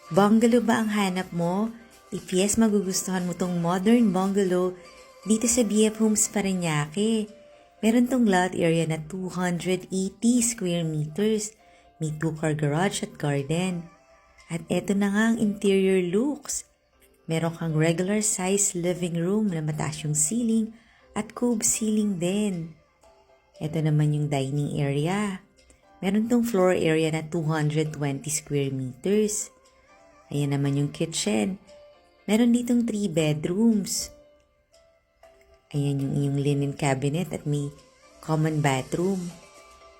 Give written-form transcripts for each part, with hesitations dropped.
Bungalow ba ang hanap mo? If yes, magugustuhan mo tong modern bungalow dito sa BF Homes Parañaque. Meron tong lot area na 280 square meters. May 2-car garage at garden. At eto na nga ang interior looks. Meron kang regular size living room na mataas yung ceiling at cube ceiling din. Eto naman yung dining area. Meron tong floor area na 220 square meters. Ayan naman yung kitchen. Meron ditong 3 bedrooms. Ayan yung inyong linen cabinet at may common bathroom.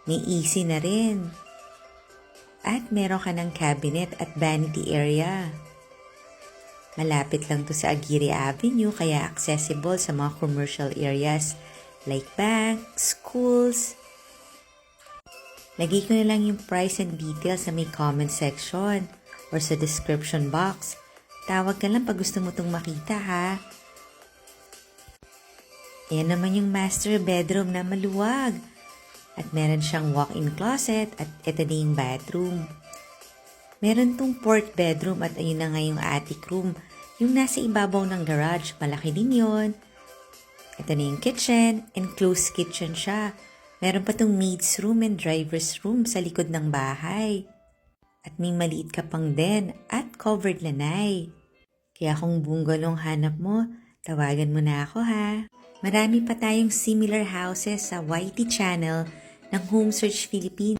May AC na rin. At meron ka ng cabinet at vanity area. Malapit lang to sa Aguirre Avenue kaya accessible sa mga commercial areas like banks, schools. Lagay ko na lang yung price and details sa may comment section or sa description box. Tawag ka lang pag gusto mo itong makita ha. Ayan naman yung master bedroom na maluwag. At meron siyang walk-in closet at ito na yung bathroom. Meron tong fourth bedroom at ayun na nga yung attic room. Yung nasa ibabaw ng garage, malaki din yun. Ito na yung kitchen, enclosed kitchen siya. Meron pa tong maid's room and driver's room sa likod ng bahay. At may maliit ka pang den at covered lanay. Kaya kung bungalow ang hanap mo, tawagan mo na ako ha. Marami pa tayong similar houses sa YT channel ng Home Search Philippines.